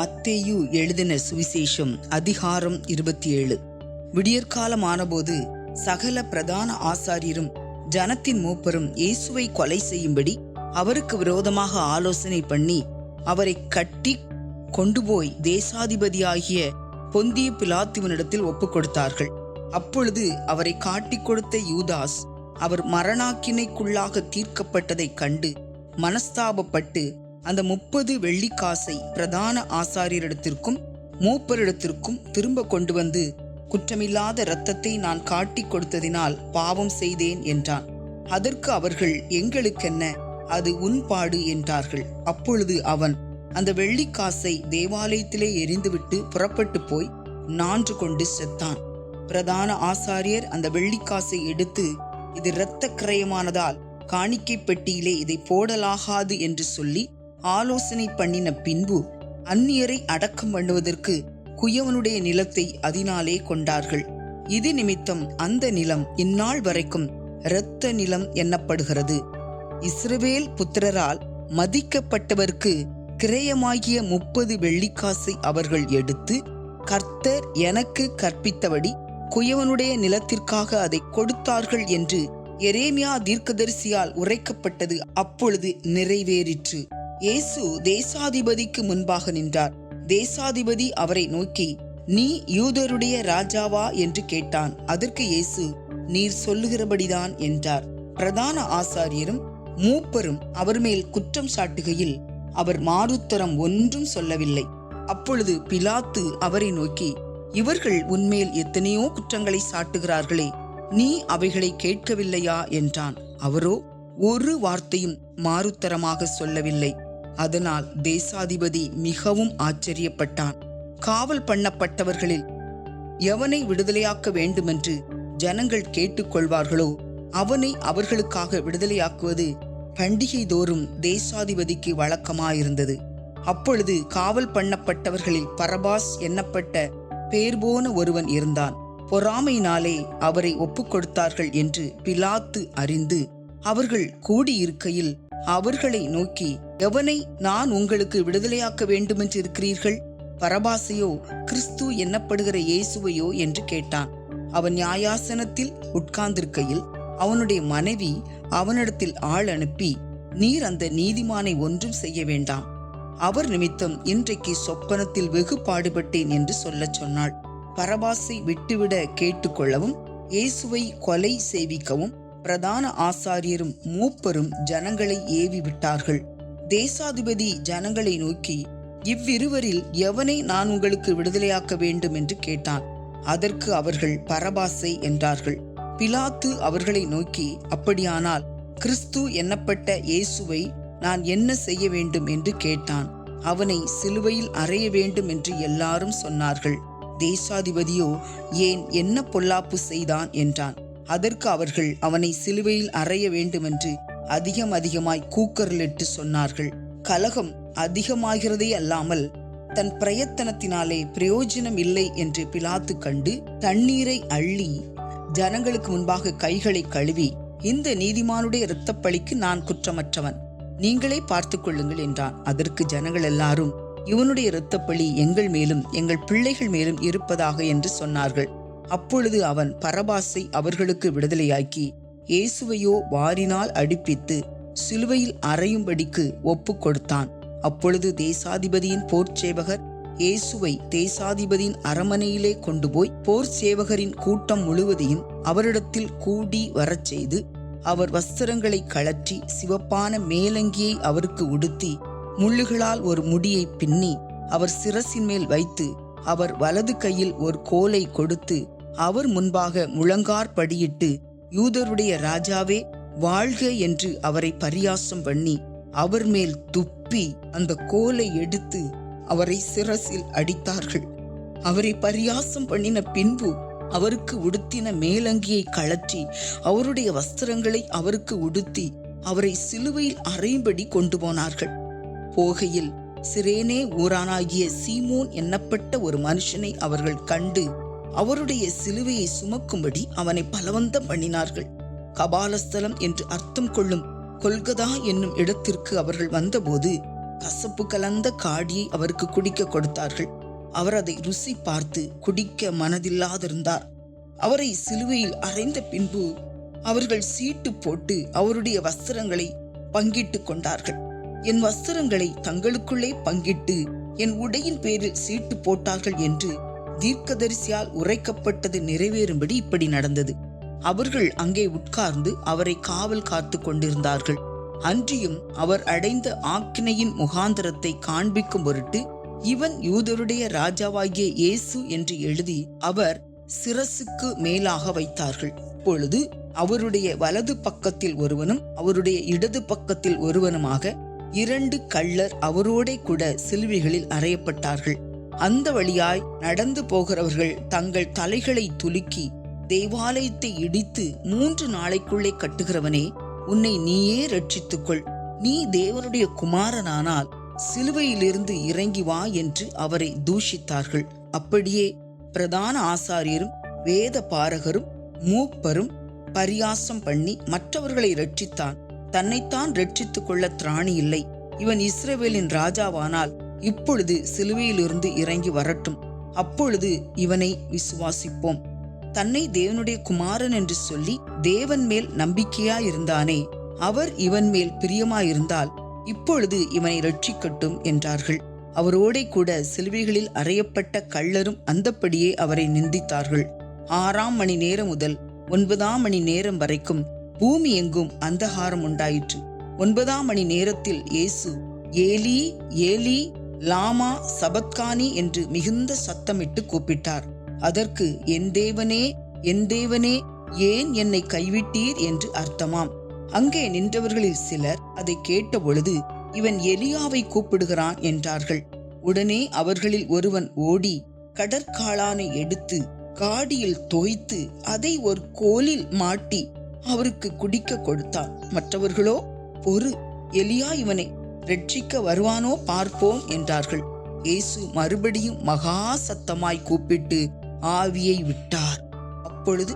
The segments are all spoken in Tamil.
மத்தேயு எழுதின சுவிசேஷம் அதிகாரம் 27. விடியற்காலமானபோது சகல பிரதான ஆசாரியரும் ஜனத்தின் மூப்பரும் இயேசுவை கொலை செய்யும்படி அவருக்கு விரோதமாக ஆலோசனை பண்ணி அவரை கட்டி கொண்டு போய் தேசாதிபதியாகிய பொந்திய பிலாத்துவினிடத்தில் ஒப்புக் கொடுத்தார்கள். அப்பொழுது அவரை காட்டிக் கொடுத்த யூதாஸ் அவர் மரணாக்கினைக்குள்ளாக தீர்க்கப்பட்டதைக் கண்டு மனஸ்தாபப்பட்டு அந்த 30 வெள்ளிக்காசை பிரதான ஆசாரியரிடத்திற்கும் மூப்பரிடத்திற்கும் திரும்ப கொண்டு வந்து, குற்றமில்லாத இரத்தத்தை நான் காட்டிக் கொடுத்ததினால் பாவம் செய்தேன் என்றான். அதற்கு அவர்கள், எங்களுக்கென்ன, அது உன்பாடு என்றார்கள். அப்பொழுது அவன் அந்த வெள்ளிக்காசை தேவாலயத்திலே எறிந்துவிட்டு புறப்பட்டு போய் நான்று கொண்டு செத்தான். பிரதான ஆசாரியர் அந்த வெள்ளிக்காசை எடுத்து, இது இரத்த கிரயமானதால் காணிக்கை பெட்டியிலே இதை போடலாகாது என்று சொல்லி ஆலோசனை பண்ணின பின்பு அந்நியரை அடக்கம் பண்ணுவதற்கு குயவனுடைய நிலத்தை அதனாலே கொண்டார்கள். இது நிமித்தம் அந்த நிலம் இந்நாள் வரைக்கும் இரத்த நிலம் எண்ணப்படுகிறது. இஸ்ரவேல் புத்திரரால் மதிக்கப்பட்டவர்க்கு கிரயமாகிய 30 வெள்ளிக்காசை அவர்கள் எடுத்து, கர்த்தர் எனக்கு கற்பித்தபடி குயவனுடைய நிலத்திற்காக அதை கொடுத்தார்கள் என்று எரேமியா தீர்க்கதரிசியால் உரைக்கப்பட்டது அப்பொழுது நிறைவேறிற்று. இயேசு தேசாதிபதிக்கு முன்பாக நின்றார். தேசாதிபதி அவரை நோக்கி, நீ யூதருடைய ராஜாவா என்று கேட்டான். அதற்கு இயேசு, நீர் சொல்லுகிறபடிதான் என்றார். பிரதான ஆசாரியரும் மூப்பரும் அவர் மேல் குற்றம் சாட்டுகையில் அவர் மாறுத்தரம் ஒன்றும் சொல்லவில்லை. அப்பொழுது பிலாத்து அவரை நோக்கி, இவர்கள் உன்மேல் எத்தனையோ குற்றங்களை சாட்டுகிறார்களே, நீ அவைகளை கேட்கவில்லையா என்றான். அவரோ ஒரு வார்த்தையும் மாறுத்தரமாக சொல்லவில்லை. அதனால் தேசாதிபதி மிகவும் ஆச்சரியப்பட்டான். காவல் பண்ணப்பட்டவர்களில் எவனை விடுதலையாக்க வேண்டுமென்று ஜனங்கள் கேட்டுக்கொள்வார்களோ அவனை அவர்களுக்காக விடுதலையாக்குவது பண்டிகை தோறும் தேசாதிபதிக்கு வழக்கமாயிருந்தது. அப்பொழுது காவல் பண்ணப்பட்டவர்களில் பரபாஸ் எண்ணப்பட்ட பேர்போன ஒருவன் இருந்தான். பொறாமையினாலே அவரை ஒப்புக் கொடுத்தார்கள் என்று பிலாத்து அறிந்து அவர்கள் கூடியிருக்கையில் அவர்களை நோக்கி, எவனை நான் உங்களுக்கு விடுதலையாக்க வேண்டுமென்று இருக்கிறீர்கள்? பரபாசையோ கிறிஸ்து எண்ணப்படுகிற இயேசுவையோ என்று கேட்டான். அவன் நியாயாசனத்தில் உட்கார்ந்திருக்கையில் அவனுடைய மனைவி அவனிடத்தில் ஆள் அனுப்பி, நீர் அந்த நீதிமானை ஒன்றும் செய்ய வேண்டாம், அவர் நிமித்தம் இன்றைக்கு சொப்பனத்தில் வெகு பாடுபட்டேன் என்று சொல்லச் சொன்னாள். பரபாசை விட்டுவிட கேட்டுக்கொள்ளவும் இயேசுவை கொலை செய்விக்கவும் பிரதான ஆசாரியரும் மூப்பரும் ஜனங்களை ஏவி விட்டார்கள். தேசாதிபதி ஜனங்களை நோக்கி, இவ்விருவரில் எவனை நான் உங்களுக்கு விடுதலையாக்க வேண்டும் என்று கேட்டான். அதற்கு அவர்கள் பரபாசை என்றார்கள். பிலாத்து அவர்களை நோக்கி, அப்படியானால் கிறிஸ்து எண்ணப்பட்ட இயேசுவை நான் என்ன செய்ய வேண்டும் என்று கேட்டான். அவனை சிலுவையில் அறைய வேண்டும் என்று எல்லாரும் சொன்னார்கள். தேசாதிபதியோ, ஏன் என்ன பொல்லாப்பு செய்தான் என்றான். அதற்கு அவர்கள் அவனை சிலுவையில் அறைய வேண்டுமென்று அதிகமாய் கூக்குரலிட்டு சொன்னார்கள். கலகம் அதிகமாகிறதே அல்லாமல் தன் பிரயத்தனத்தினாலே பிரயோஜனம் இல்லை என்று பிலாத்து கண்டு தண்ணீரை அள்ளி ஜனங்களுக்கு முன்பாக கைகளை கழுவி, இந்த நீதிமானுடைய இரத்தப்பழிக்கு நான் குற்றமற்றவன், நீங்களே பார்த்து கொள்ளுங்கள் என்றான். அதற்கு ஜனங்கள் எல்லாரும், இவனுடைய இரத்தப்பழி எங்கள் மேலும் எங்கள் பிள்ளைகள் மேலும் இருப்பதாக என்று சொன்னார்கள். அப்பொழுது அவன் பரபாசை அவர்களுக்கு விடுதலையாக்கி இயேசுவையோ வாரினால் அடிப்பித்து சிலுவையில் அறையும்படிக்கு ஒப்புக் கொடுத்தான். அப்பொழுது தேசாதிபதியின் போர்ச்சேவகர் இயேசுவை தேசாதிபதியின் அரமனையிலே கொண்டு போய் போர் சேவகரின் கூட்டம் முழுவதையும் அவரிடத்தில் கூடி வரச் செய்து அவர் வஸ்திரங்களை கழற்றி சிவப்பான மேலங்கியை அவருக்கு உடுத்தி முள்ளுகளால் ஒரு முடியை பின்னி அவர் சிரசின் மேல் வைத்து அவர் வலது கையில் ஒரு கோலை கொடுத்து அவர் முன்பாக முழங்கார்படியிட்டு, யூதருடைய ராஜாவே வாழ்க என்று அவரை பரியாசம் பண்ணி அவர் மேல் துப்பி அந்த கோலை எடுத்து அவரை சிரசில் அடித்தார்கள். அவரை பரியாசம் பண்ணின பின்பு அவருக்கு உடுத்தின மேலங்கியை கழற்றி அவருடைய வஸ்திரங்களை அவருக்கு உடுத்தி அவரை சிலுவையில் அறையும்படி கொண்டு போனார்கள். போகையில் சிரேனே ஊரானாகிய சீமோன் எண்ணப்பட்ட ஒரு மனுஷனை அவர்கள் கண்டு அவருடைய சிலுவையை சுமக்கும்படி அவனை பலவந்தம் பண்ணினார்கள். கபாலஸ்தலம் என்று அர்த்தம் கொள்ளும் கொல்கதா என்னும் இடத்திற்கு அவர்கள் வந்தபோது கசப்பு கலந்த காடியை அவருக்கு குடிக்க கொடுத்தார்கள். அவர் அதை ருசி பார்த்து குடிக்க மனதில்லாதிருந்தார். அவரை சிலுவையில் அறைந்த பின்பு அவர்கள் சீட்டு போட்டு அவருடைய வஸ்திரங்களை பங்கிட்டு கொண்டார்கள். என் வஸ்திரங்களை தங்களுக்குள்ளே பங்கிட்டு என் உடையின் பேரில் சீட்டு போட்டார்கள் என்று தீர்க்கதரிசியால் உரைக்கப்பட்டது நிறைவேறும்படி இப்படி நடந்தது. அவர்கள் அங்கே உட்கார்ந்து அவரை காவல் காத்து கொண்டிருந்தார்கள். அன்றியும் அவர் அடைந்த ஆக்கினையின் முகாந்தரத்தை காண்பிக்கும் பொருட்டு, இவன் யூதருடைய ராஜாவாகிய இயேசு என்று எழுதி அவர் சிரசுக்கு மேலாக வைத்தார்கள். இப்பொழுது அவருடைய வலது பக்கத்தில் ஒருவனும் அவருடைய இடது பக்கத்தில் ஒருவனுமாக 2 கள்ளர் அவரோடே கூட சிலுவைகளில் அறையப்பட்டார்கள். அந்த வழியாய் நடந்து போகிறவர்கள் தங்கள் தலைகளை துலுக்கி, தேவாலயத்தை இடித்து 3 நாளைக்குள்ளே கட்டுகிறவனே, உன்னை நீயே ரட்சித்துக்கொள், நீ தேவனுடைய குமாரனானால் சிலுவையிலிருந்து இறங்கி வா என்று அவரை தூஷித்தார்கள். அப்படியே பிரதான ஆசாரியரும் வேத பாரகரும் மூப்பரும் பரியாசம் பண்ணி மற்றவர்களை ரட்சித்தான். தன்னைத்தான் ரட்சித்துக் கொள்ள திராணி இல்லை. இவன் இஸ்ரவேலின் ராஜாவானால் இப்பொழுது சிலுவையிலிருந்து இறங்கி வரட்டும், அப்பொழுது இவனை விசுவாசிப்போம். தன்னை தேவனுடைய குமாரன் என்று சொல்லி தேவன் மேல் நம்பிக்கையாயிருந்தானே, அவர் இவன் மேல் பிரியமாயிருந்தால் இப்பொழுது இவனை ரட்சிக்கட்டும் என்றார்கள். அவரோடே கூட சிலுவைகளில் அறையப்பட்ட கள்ளரும் அந்தப்படியே அவரை நிந்தித்தார்கள். 6ஆம் மணி நேரம் முதல் 9ஆம் மணி நேரம் வரைக்கும் பூமி எங்கும் அந்தகாரம் உண்டாயிற்று. 9ஆம் மணி நேரத்தில் இயேசு ஏலி ஏலி லாமா சபத்கானி என்று மிகுந்த சத்தமிட்டு கூப்பிட்டார். அதற்கு என் தேவனே என் தேவனே, ஏன் என்னை கைவிட்டீர் என்று அர்த்தமாம். அங்கே நின்றவர்களில் சிலர் அதை கேட்டபொழுது, இவன் எலியாவை கூப்பிடுகிறான் என்றார்கள். உடனே அவர்களில் ஒருவன் ஓடி கடற்காளானை எடுத்து காடியில் தோய்த்து அதை ஒரு கோலில் மாட்டி அவருக்கு குடிக்க கொடுத்தான். மற்றவர்களோ, பொறு, எலியா இவனை ரட்சிக்க வருவானோ பார்ப்போம் என்றார்கள். இயேசு மறுபடியும் மகா சத்தமாய் கூப்பிட்டு ஆவியை விட்டார். அப்பொழுது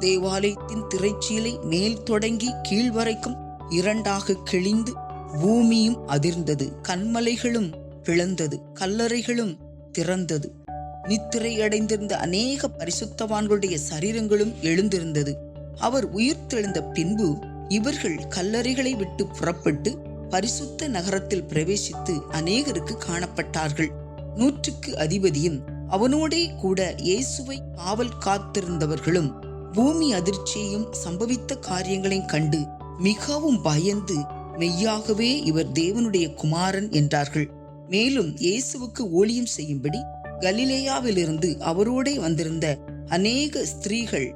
தேவாலயத்தின் திரைச்சீலை மேல் தொடங்கி கீழ் வரைக்கும் 2ஆக கிழிந்து பூமியும் அதிர்ந்தது, கன்மலைகளும் பிளந்தது, கல்லறைகளும் திறந்தது. நித்திரையடைந்திருந்த அநேக பரிசுத்தவான்களுடைய சரீரங்களும் எழுந்திருந்தது. அவர் உயிர்த்தெழுந்த பின்பு இவர்கள் கல்லறைகளை விட்டு புறப்பட்டு பரிசுத்த நகரத்தில் பிரவேசித்து அநேகருக்கு காணப்பட்டார்கள். 100க்கு அதிபதியும் அவனோடே கூட இயேசுவை காவல் காத்திருந்தவர்களும் பூமி அதிர்ச்சியையும் சம்பவித்த காரியங்களையும் கண்டு மிகவும் பயந்து, மெய்யாகவே இவர் தேவனுடைய குமாரன் என்றார்கள். மேலும் இயேசுவுக்கு ஊழியம் செய்யும்படி கலிலேயாவிலிருந்து அவரோடே வந்திருந்த அநேக ஸ்திரீகள்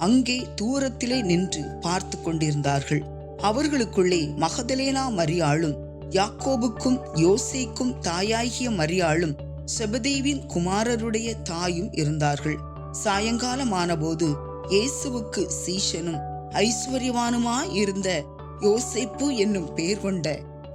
அங்கே தூரத்திலே நின்று பார்த்து கொண்டிருந்தார்கள். அவர்களுக்குள்ளே மகதலேனா மரியாளும், யாக்கோபுக்கும் யோசேக்கும் தாயாகிய மரியாளும், செபதேவின் குமாரருடைய தாயும் இருந்தார்கள். சாயங்காலமானபோது இயேசுவுக்கு சீஷனும் ஐஸ்வர்யவானுமாய் இருந்த யோசேப்பு என்னும் பெயர் கொண்ட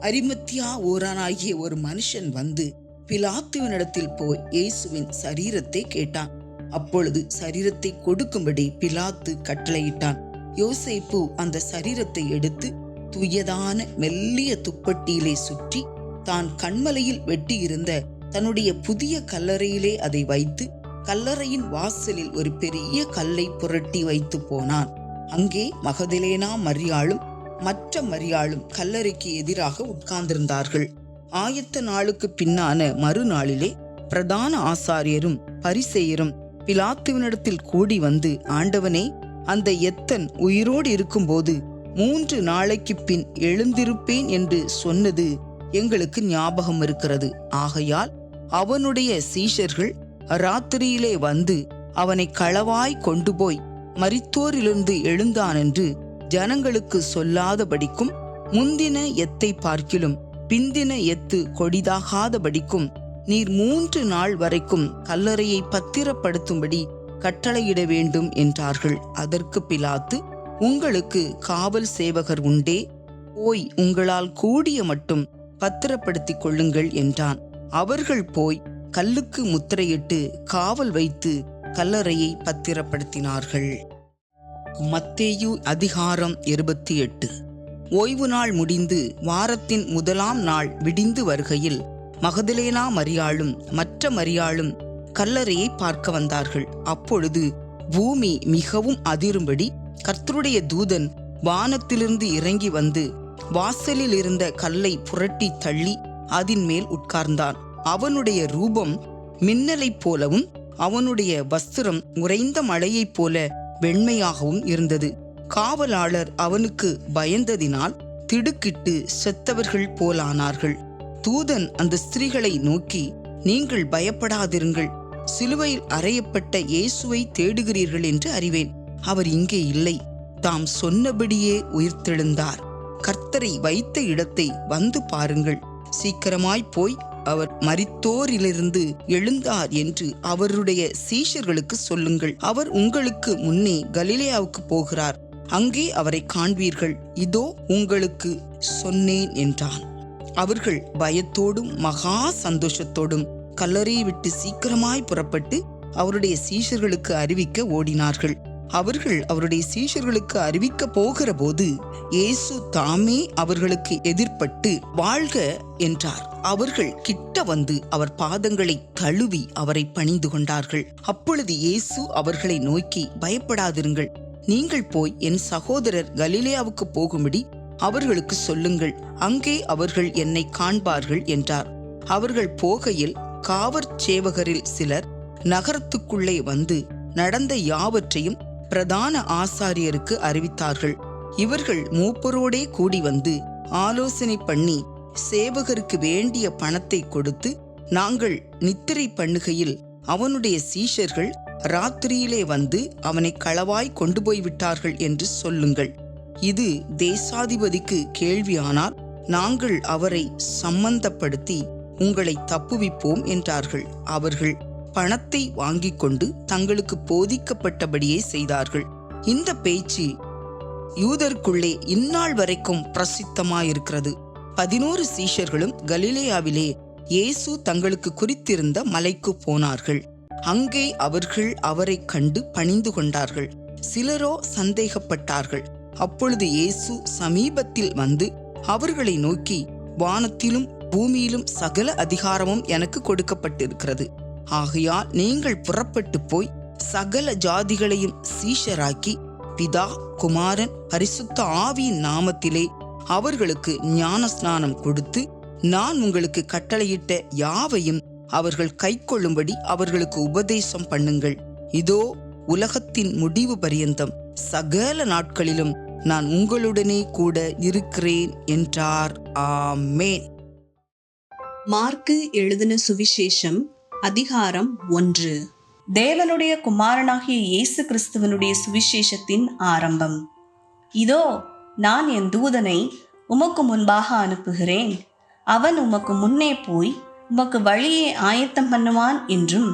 அரிமத்தியா ஊரானாகிய ஒரு மனுஷன் வந்து பிலாத்துவினிடத்தில் போய் இயேசுவின் சரீரத்தை கேட்டான். அப்பொழுது சரீரத்தை கொடுக்கும்படி பிலாத்து கட்டளையிட்டான். யோசேப்பு அந்த சரீரத்தை எடுத்து துயதான மெல்லிய துப்பட்டியிலே சுற்றி தான் கண்மலையில் வெட்டியிருந்த தன்னுடைய புதிய கல்லறையிலே அதை வைத்து கல்லறையின் வாசலில் ஒரு பெரிய கல்லை புரட்டி வைத்து போனான். அங்கே மகதலேனா மரியாளும் மற்ற மரியாளும் கல்லறைக்கு எதிராக உட்கார்ந்திருந்தார்கள். ஆயத்த நாளுக்கு பின்னான மறுநாளிலே பிரதான ஆசாரியரும் பரிசேயரும் பிலாத்துவினிடத்தில் கூடி வந்து, ஆண்டவனே, அந்த எத்தன் உயிரோடு இருக்கும்போது 3 நாளைக்கு பின் எழுந்திருப்பேன் என்று சொன்னது எங்களுக்கு ஞாபகம் இருக்கிறது. ஆகையால் அவனுடைய சீஷர்கள் ராத்திரியிலே வந்து அவனை களவாய் கொண்டு போய் மரித்தோரிலிருந்து எழுந்தான் என்று ஜனங்களுக்கு சொல்லாதபடிக்கும், முந்தின எத்தை பார்க்கிலும் பிந்தின எத்து கொடிதாகாதபடிக்கும் நீர் 3 நாள் வரைக்கும் கல்லறையை பத்திரப்படுத்தும்படி கட்டளையிட வேண்டும் என்றார்கள். அதற்கு பிலாத்து, உங்களுக்கு காவல் சேவகர் உண்டே, போய் உங்களால் கூடிய மட்டும் பத்திரப்படுத்திக் கொள்ளுங்கள் என்றான். அவர்கள் போய் கல்லுக்கு முத்திரையிட்டு காவல் வைத்து கல்லறையை பத்திரப்படுத்தினார்கள். மத்தேயு அதிகாரம் 28. ஓய்வு நாள் முடிந்து வாரத்தின் முதலாம் நாள் விடிந்து வருகையில் மகதலேனா மரியாளும் மற்ற மரியாளும் கல்லறையை பார்க்க வந்தார்கள். அப்பொழுது பூமி மிகவும் அதிரும்படி கர்த்தருடைய தூதன் வானத்திலிருந்து இறங்கி வந்து வாசலில் இருந்த கல்லை புரட்டி தள்ளி அதின் மேல் உட்கார்ந்தான். அவனுடைய ரூபம் மின்னலைப் போலவும் அவனுடைய வஸ்திரம் உறைந்த மழையைப் போல வெண்மையாகவும் இருந்தது. காவலாளர் அவனுக்கு பயந்ததினால் திடுக்கிட்டு செத்தவர்கள் போலானார்கள். தூதன் அந்த ஸ்திரீகளை நோக்கி, நீங்கள் பயப்படாதிருங்கள், சிலுவையில் அறையப்பட்ட இயேசுவை தேடுகிறீர்கள் என்று அறிவேன். அவர் இங்கே இல்லை, தாம் சொன்னபடியே உயிர்த்தெழுந்தார். கர்த்தரை வைத்த இடத்தை வந்து பாருங்கள். சீக்கிரமாய் போய் அவர் மரித்தோரிலிருந்து எழுந்தார் என்று அவருடைய சீஷர்களுக்கு சொல்லுங்கள். அவர் உங்களுக்கு முன்னே கலிலேயாவுக்கு போகிறார், அங்கே அவரை காண்பீர்கள். இதோ உங்களுக்கு சொன்னேன் என்றான். அவர்கள் பயத்தோடும் மகா சந்தோஷத்தோடும் கல்லறையை விட்டு சீக்கிரமாய் புறப்பட்டு அவருடைய சீஷர்களுக்கு அறிவிக்க ஓடினார்கள். அவர்கள் அவருடைய சீஷர்களுக்கு அறிவிக்க போகிற போது இயேசு தாமே அவர்களுக்கு எதிர்பட்டு வாழ்க என்றார். அவர்கள் கிட்ட வந்து அவர் பாதங்களை தழுவி அவரை பணிந்து கொண்டார்கள். அப்பொழுது இயேசு அவர்களை நோக்கி, பயப்படாதிருங்கள், நீங்கள் போய் என் சகோதரர் கலிலேயாவுக்கு போகும்படி அவர்களுக்கு சொல்லுங்கள், அங்கே அவர்கள் என்னை காண்பார்கள் என்றார். அவர்கள் போகையில் காவற் சேவகரில் சிலர் நகரத்துக்குள்ளே வந்து நடந்த யாவற்றையும் பிரதான ஆசாரியருக்கு அறிவித்தார்கள். இவர்கள் மூப்பரோடே கூடி வந்து ஆலோசனை பண்ணி சேவகருக்கு வேண்டிய பணத்தை கொடுத்து, நாங்கள் நித்திரை பண்ணுகையில் அவனுடைய சீஷர்கள் ராத்திரியிலே வந்து அவனை களவாய் கொண்டு போய்விட்டார்கள் என்று சொல்லுங்கள். இது தேசாதிபதிக்கு கேள்வியானால் நாங்கள் அவரை சம்பந்தப்படுத்தி உங்களை தப்புவிப்போம் என்றார்கள். அவர்கள் பணத்தை வாங்கிக் கொண்டு தங்களுக்கு போதிக்கப்பட்டபடியே செய்தார்கள். இந்த பேச்சு யூதருக்குள்ளே இந்நாள் வரைக்கும் பிரசித்தமாயிருக்கிறது. 11 சீஷர்களும் கலிலேயாவிலே இயேசு தங்களுக்கு குறித்திருந்த மலைக்கு போனார்கள். அங்கே அவர்கள் அவரை கண்டு பணிந்து கொண்டார்கள். சிலரோ சந்தேகப்பட்டார்கள். அப்பொழுது இயேசு சமீபத்தில் வந்து அவர்களை நோக்கி, வானத்திலும் பூமியிலும் சகல அதிகாரமும் எனக்கு கொடுக்கப்பட்டிருக்கிறது. ஆகையால் நீங்கள் புறப்பட்டு போய் சகல ஜாதிகளையும் சீஷராக்கி பிதா, குமாரன், பரிசுத்த ஆவியின் நாமத்திலே அவர்களுக்கு ஞானஸ்நானம் கொடுத்து, நான் உங்களுக்கு கட்டளையிட்ட யாவையும் அவர்கள் கைக்கொள்ளும்படி அவர்களுக்கு உபதேசம் பண்ணுங்கள். இதோ உலகத்தின் முடிவு பரியந்தம் சகல நாட்களிலும் நான் உங்களுடனே கூட இருக்கிறேன் என்றார். ஆமென். மார்க்கு எழுதின சுவிசேஷம் அதிகாரம் 1. தேவனுடைய குமாரனாகிய இயேசு கிறிஸ்துவனுடைய சுவிசேஷத்தின் ஆரம்பம். இதோ நான் என் தூதனை உமக்கு முன்பாக அனுப்புகிறேன், அவன் உமக்கு முன்னே போய் உமக்கு வழியை ஆயத்தம் பண்ணுவான் என்றும்,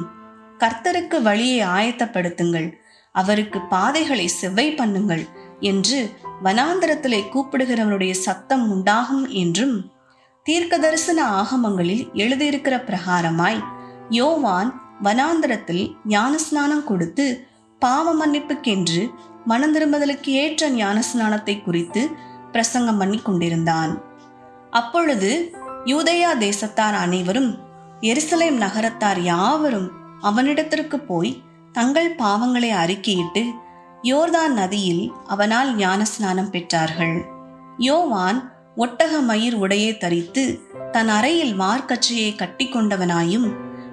கர்த்தருக்கு வழியை ஆயத்தப்படுத்துங்கள், அவருக்கு பாதைகளை செவ்வை பண்ணுங்கள் என்று வனாந்தரத்திலே கூப்பிடுகிறவனுடைய சத்தம் உண்டாகும் என்றும், தீர்க்கதரிசன ஆகமங்களில் எழுதியிருக்கிற பிரகாரமாய் யோவான் வனாந்தரத்தில் ஞானஸ்நானம் கொடுத்து பாவ மன்னிப்புக்கென்று மனந்திரும்புதலுக்கு ஏற்ற ஞானஸ்நானத்தை குறித்து பிரசங்கம் பண்ணி கொண்டிருந்தான். அப்பொழுது யூதேயா தேசத்தார் அனைவரும் எருசலேம் நகரத்தார் யாவரும் அவனிடத்திற்கு போய் தங்கள் பாவங்களை அறிக்கையிட்டு யோர்தான் நதியில் அவனால் ஞானஸ்நானம் பெற்றார்கள். யோவான் ஒட்டக மயிர் உடையை தரித்து தன் அறையில் மார்க்கச்சையை கட்டி கொண்டவனாயும்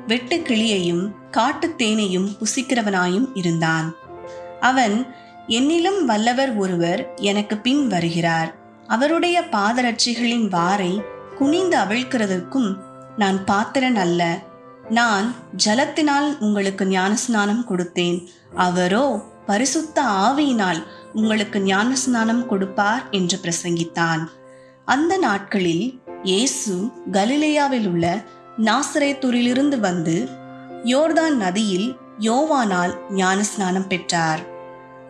வெட்டு கிளியையும் காட்டுத் தேனையும் புசிக்கிறவனாயும் இருந்தான். அவன், என்னிலும் வல்லவர் ஒருவர் எனக்கு பின் வருகிறார், அவருடைய பாதரட்சிகளின் வாரை குனிந்து அவிழ்க்கிறதற்கும் நான் பாத்திரன் அல்ல, நான் ஜலத்தினால் உங்களுக்கு ஞானஸ்நானம் கொடுத்தேன், அவரோ பரிசுத்த ஆவியினால் உங்களுக்கு ஞானஸ்நானம் கொடுப்பார் என்று பிரசங்கித்தான். அந்த நாட்களில் இயேசு கலிலேயாவில் உள்ள நாசரேத்தூரிலிருந்து வந்து யோர்தான் நதியில் யோவானால் ஞானஸ்நானம் பெற்றார்.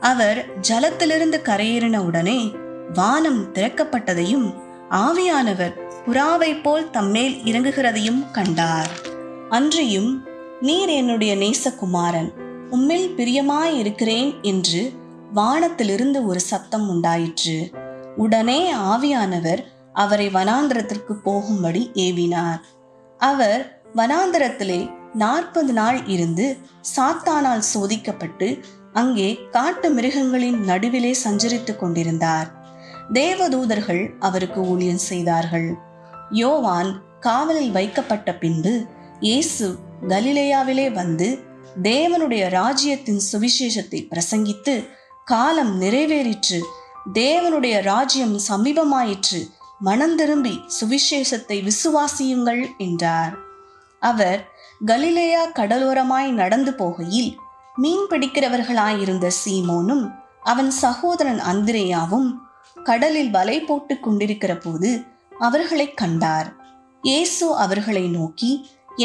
அவர் ஜலத்திலிருந்து கரையேறின உடனே வானம் திறக்கப்பட்டதையும் ஆவியானவர் புறாவை போல் தம்மேல் இறங்குகிறதையும் கண்டார். அன்றியும், நீர் என்னுடைய நேசகுமாரன், உம்மில் பிரியமாயிருக்கிறேன் என்று வானத்திலிருந்து ஒரு சத்தம் உண்டாயிற்று. உடனே ஆவியானவர் அவரை வனாந்தரத்திற்கு போகும்படி ஏவினார். அவர் வனாந்தரத்திலே 40 நாள் இருந்து சாத்தானால் சோதிக்கப்பட்டு அங்கே காட்டு மிருகங்களின் நடுவிலே சஞ்சரித்துக் கொண்டிருந்தார். தேவதூதர்கள் அவருக்கு ஊழியம் செய்தார்கள். யோவான் காவலில் வைக்கப்பட்ட பின்பு இயேசு கலிலேயாவிலே வந்து தேவனுடைய ராஜ்யத்தின் சுவிசேஷத்தை பிரசங்கித்து, காலம் நிறைவேறிற்று, தேவனுடைய ராஜ்யம் சமீபமாயிற்று, மனந்திரும்பி சுவிசேஷத்தை விசுவாசியுங்கள் என்றார். அவர் கலிலேயா கடலோரமாய் நடந்து போகையில் மீன் பிடிக்கிறவர்களாயிருந்த சீமோனும் அவன் சகோதரன் அந்திரேயாவும் கடலில் வலை போட்டு கொண்டிருக்கிற போது அவர்களை கண்டார். இயேசு அவர்களை நோக்கி,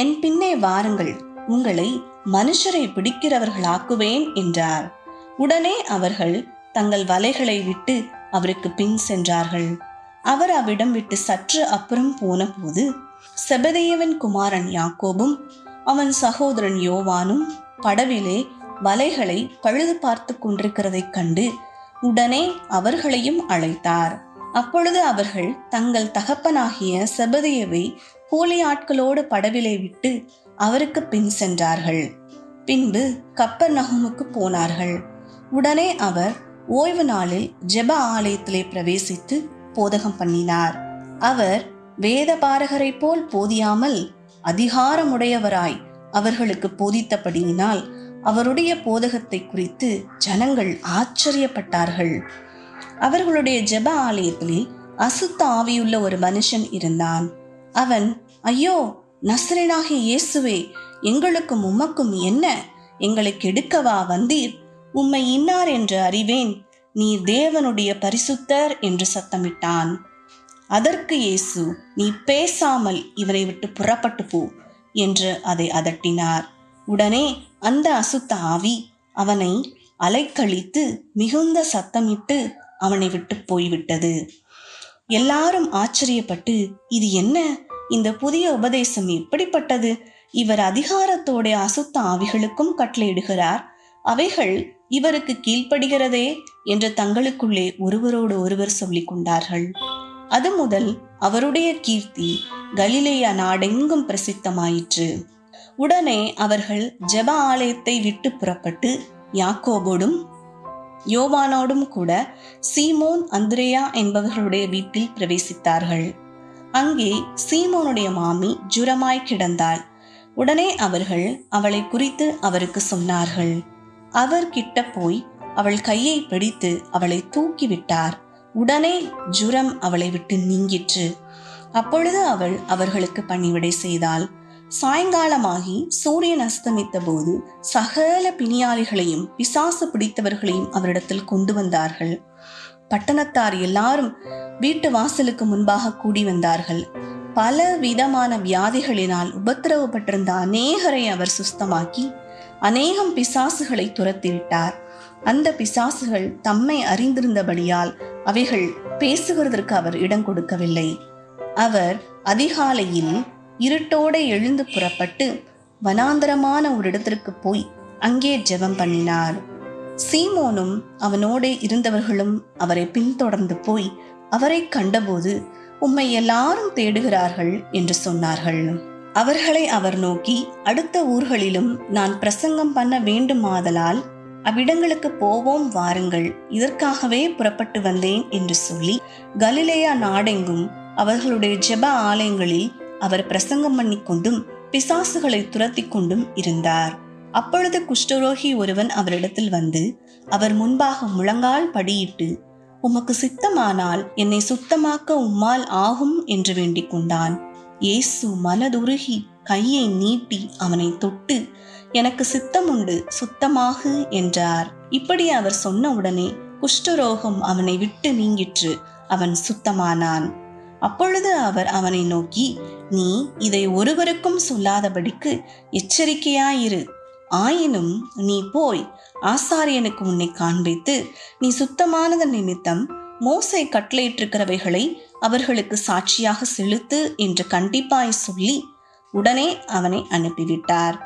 என் பின்னே வாருங்கள், உங்களை மனுஷரை பிடிக்கிறவர்களாக்குவேன் என்றார். உடனே அவர்கள் தங்கள் வலைகளை விட்டு அவருக்கு பின் சென்றார்கள். அவர் அவ்விடம் விட்டு சற்று அப்புறம் போன போது செபதேயுவின் குமாரன் யாக்கோபும் அவன் சகோதரன் யோவானும் படவிலே வலைகளை பழுது பார்த்து கொண்டிருக்கிறதைக் கண்டு உடனே அவர்களையும் அழைத்தார். அப்பொழுது அவர்கள் தங்கள் தகப்பனாகிய செபதேயுவை கூலி ஆட்களோடு படவிலே விட்டு அவருக்கு பின் சென்றார்கள். பின்பு கப்பர்நகூமுக்கு போனார்கள். உடனே அவர் ஓய்வு நாளில் ஜெப ஆலயத்திலே பிரவேசித்து போதகம் பண்ணினார். அவர் வேதபாரகரை போல் போதியாமல் அதிகாரமுடையவராய் அவர்களுக்கு போதித்தபடியினால் அவருடைய போதகத்தை குறித்து ஜனங்கள் ஆச்சரியப்பட்டார்கள். அவர்களுடைய ஜெப ஆலயத்திலே அசுத்த ஆவியுள்ள ஒரு மனுஷன் இருந்தான். அவன், ஐயோ, நசரேயனாகிய இயேசுவே, எங்களுக்கும் உமக்கும் என்ன? எங்களை கெடுக்கவா வந்தீர்? உம்மை இன்னார் என்று அறிவேன், நீர் தேவனுடைய பரிசுத்தர் என்று சத்தமிட்டான். அதற்கு இயேசு, நீ பேசாமல் இவனை விட்டு புறப்பட்டு போ என்று அதை அதட்டினார். உடனே அந்த அசுத்த ஆவி அவனை அலைக்கழித்து மிகுந்த சத்தமிட்டு அவனை விட்டு போய்விட்டது. எல்லாரும் ஆச்சரியப்பட்டு, இது என்ன? இந்த புதிய உபதேசம் எப்படிப்பட்டது? இவர் அதிகாரத்தோட அசுத்த ஆவிகளுக்கும் கட்டளையிடுகிறார், அவைகள் இவருக்கு கீழ்ப்படுகிறதே என்று தங்களுக்குள்ளே ஒருவரோடு ஒருவர் சொல்லிக் கொண்டார்கள். அது முதல் அவருடைய கீர்த்தி கலிலேயா நாடெங்கும் பிரசித்தமாயிற்று. உடனே அவர்கள் ஜெப ஆலயத்தை விட்டு புறப்பட்டு யாக்கோபோடும் யோவானோடும் கூட சீமோன் அந்திரேயா என்பவர்களுடைய வீட்டில் பிரவேசித்தார்கள். அங்கே சீமோனுடைய மாமி ஜுரமாய் கிடந்தாள். உடனே அவர்கள் அவளை குறித்து அவருக்கு சொன்னார்கள். அவர் கிட்ட போய் அவள் கையை பிடித்து அவளை தூக்கிவிட்டார். உடனே ஜுரம் அவளை விட்டு நீங்கிற்று. அப்பொழுது அவள் அவர்களுக்கு பணிவிடை செய்தாள். சாயங்காலமாகி சூரியன் அஸ்தமித்த போது சகல பிணியாளிகளையும் பிசாசு பிடித்தவர்களையும் அவரிடத்தில் கொண்டு வந்தார்கள். பட்டணத்தார் எல்லாரும் வீட்டு வாசலுக்கு முன்பாக கூடி வந்தார்கள். பல விதமான வியாதிகளினால் உபத்திரவப்பட்டிருந்த அநேகரை அவர் சுஸ்தமாக்கி அநேகம் பிசாசுகளை துரத்திவிட்டார். அந்த பிசாசுகள் தம்மை அறிந்திருந்தபடியால் அவைகள் பேசுகிறதற்கு அவர் இடம் கொடுக்கவில்லை. அவர் அதிகாலையில் இருட்டோட எழுந்து புறப்பட்டு வனாந்தரமான ஒரு இடத்திற்கு போய் அங்கே ஜெபம் பண்ணினார். சீமோனும் அவனோடு இருந்தவர்களும் அவரை பின்தொடர்ந்து போய் அவரை கண்டபோது, உம்மை எல்லாரும் தேடுகிறார்கள் என்று சொன்னார்கள். அவர்களை அவர் நோக்கி, அடுத்த ஊர்களிலும் நான் பிரசங்கம் பண்ண வேண்டுமாதலால் அவ்விடங்களுக்கு போவோம், வாருங்கள், இதற்காகவே புறப்பட்டு வந்தேன் என்று சொல்லி கலிலேயா நாடெங்கும் அவர்களுடைய ஜெப ஆலயங்களில் அவர் பிரசங்கம் பண்ணி கொண்டும் பிசாசுகளை துரத்தி கொண்டும் இருந்தார். அப்பொழுது குஷ்டரோகி ஒருவன் அவரிடத்தில் வந்து அவர் முன்பாக முழங்கால் படியிட்டு, உமக்கு சித்தமானால் என்னை சுத்தமாக்க உம்மால் ஆகும் என்று வேண்டிக் கொண்டான். இயேசு மனதுருகி கையை நீட்டி அவனை தொட்டு, எனக்கு சித்தம் உண்டு, சுத்தமாகு என்றார். இப்படி அவர் சொன்ன உடனே குஷ்டரோகம் அவனை விட்டு நீங்கிற்று. அவன் சுத்தமானான். அப்பொழுது அவர் அவனை நோக்கி, நீ இதை ஒருவருக்கும் சொல்லாதபடிக்கு எச்சரிக்கையாயிரு. ஆயினும் நீ போய் ஆசாரியனுக்கு உன்னை காண்பித்து, நீ சுத்தமானது நிமித்தம் மோசே கட்டளையிட்டிருக்கிறவைகளை அவர்களுக்கு சாட்சியாக செலுத்து என்று கண்டிப்பாய் சொல்லி உடனே அவனை அனுப்பிவிட்டார்.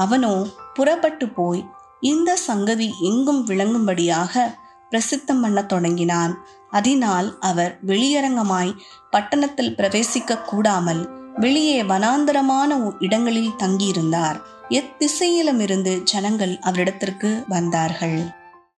அவனோ புறப்பட்டு போய் இந்த சங்கதி எங்கும் விளங்கும்படியாக பிரசித்தம் பண்ண தொடங்கினான். அதனால் அவர் வெளியரங்கமாய் பட்டணத்தில் பிரவேசிக்க கூடாமல் வெளியே வனாந்தரமான இடங்களில் தங்கியிருந்தார். எத்திசையிலும் இருந்து ஜனங்கள் அவரிடத்திற்கு வந்தார்கள்.